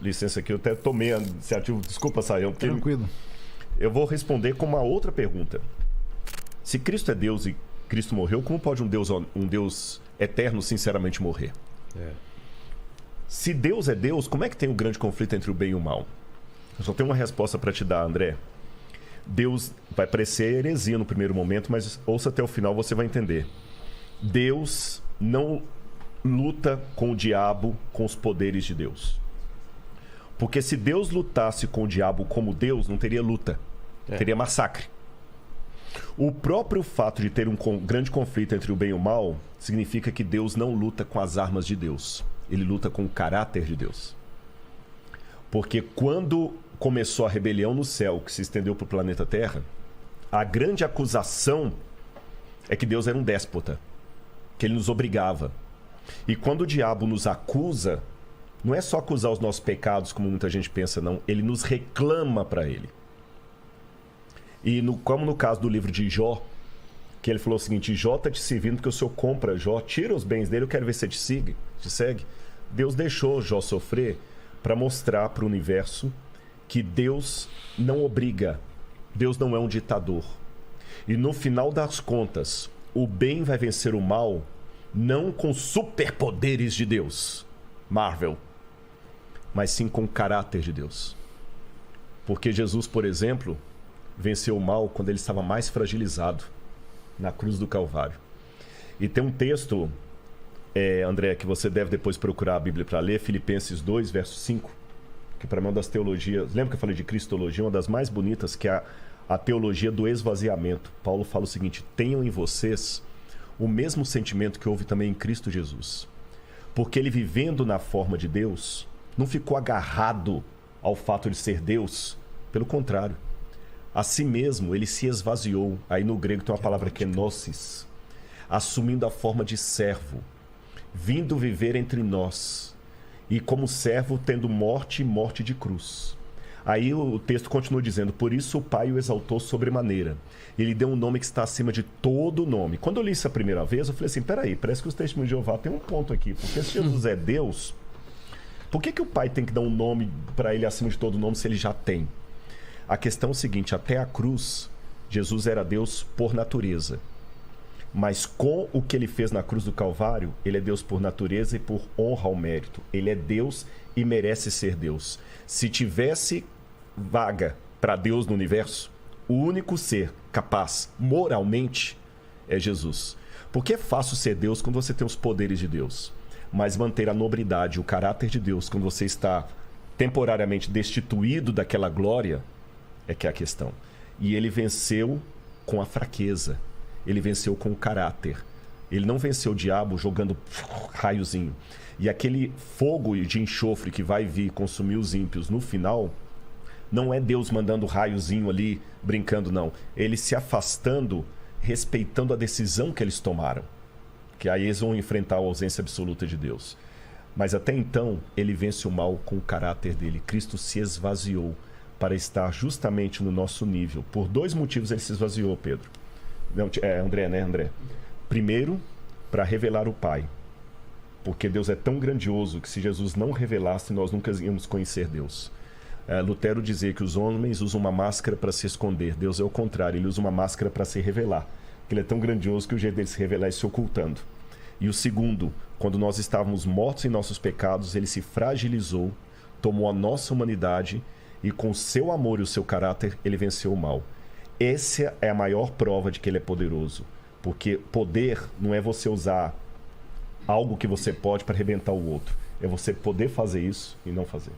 Licença aqui, eu até tomei a iniciativa. Desculpa, Saião. Tranquilo. Eu vou responder com uma outra pergunta. Se Cristo é Deus e Cristo morreu, como pode um Deus eterno sinceramente morrer? Se Deus é Deus, como é que tem um grande conflito entre o bem e o mal? Eu só tenho uma resposta para te dar, André. Deus vai parecer heresia no primeiro momento, mas ouça até o final, você vai entender. Deus não luta com o diabo com os poderes de Deus. Porque se Deus lutasse com o diabo como Deus, não teria luta. Teria massacre. O próprio fato de ter um grande conflito entre o bem e o mal significa que Deus não luta com as armas de Deus. Ele luta com o caráter de Deus. Porque quando começou a rebelião no céu, que se estendeu para o planeta Terra, a grande acusação é que Deus era um déspota, que ele nos obrigava. E quando o diabo nos acusa, não é só acusar os nossos pecados, como muita gente pensa, não. Ele nos reclama para ele. E como no caso do livro de Jó, que ele falou o seguinte: Jó está te servindo porque o Senhor compra Jó, tira os bens dele, eu quero ver se ele te segue. Deus deixou Jó sofrer para mostrar para o universo que Deus não obriga, Deus não é um ditador. E no final das contas, o bem vai vencer o mal, não com superpoderes de Deus, Marvel, mas sim com o caráter de Deus. Porque Jesus, por exemplo, venceu o mal quando ele estava mais fragilizado, na cruz do Calvário. E tem um texto, André, que você deve depois procurar a Bíblia para ler, Filipenses 2, verso 5, que para mim é uma das teologias, lembra que eu falei de cristologia, uma das mais bonitas, que é a teologia do esvaziamento. Paulo fala o seguinte: tenham em vocês o mesmo sentimento que houve também em Cristo Jesus. Porque ele, vivendo na forma de Deus, não ficou agarrado ao fato de ser Deus. Pelo contrário, a si mesmo ele se esvaziou. Aí no grego tem uma palavra que é gnosis, assumindo a forma de servo, vindo viver entre nós, e como servo tendo morte e morte de cruz. Aí o texto continua dizendo: por isso o Pai o exaltou sobremaneira. Ele deu um nome que está acima de todo nome. Quando eu li isso a primeira vez, eu falei assim: peraí, parece que os testemunhos de Jeová tem um ponto aqui. Porque se Jesus é Deus, por que o Pai tem que dar um nome para ele acima de todo nome se ele já tem? A questão é o seguinte: até a cruz, Jesus era Deus por natureza. Mas com o que ele fez na cruz do Calvário, ele é Deus por natureza e por honra ao mérito. Ele é Deus e merece ser Deus. Se tivesse vaga para Deus no universo, o único ser capaz moralmente é Jesus. Porque é fácil ser Deus quando você tem os poderes de Deus. Mas manter a nobridade, o caráter de Deus, quando você está temporariamente destituído daquela glória, é que é a questão. E ele venceu com a fraqueza. Ele venceu com o caráter. Ele não venceu o diabo jogando raiozinho. E aquele fogo de enxofre que vai vir consumir os ímpios no final, não é Deus mandando raiozinho ali, brincando, não. Ele se afastando, respeitando a decisão que eles tomaram. Que aí eles vão enfrentar a ausência absoluta de Deus. Mas até então, ele vence o mal com o caráter dele. Cristo se esvaziou para estar justamente no nosso nível. Por dois motivos ele se esvaziou, Pedro. Não, André, né, André? Primeiro, para revelar o Pai. Porque Deus é tão grandioso que se Jesus não revelasse, nós nunca íamos conhecer Deus. Lutero dizia que os homens usam uma máscara para se esconder. Deus é o contrário, ele usa uma máscara para se revelar. Porque ele é tão grandioso que o jeito dele se revelar é se ocultando. E o segundo, quando nós estávamos mortos em nossos pecados, ele se fragilizou, tomou a nossa humanidade e com o seu amor e o seu caráter, ele venceu o mal. Essa é a maior prova de que ele é poderoso. Porque poder não é você usar algo que você pode para arrebentar o outro. É você poder fazer isso e não fazer.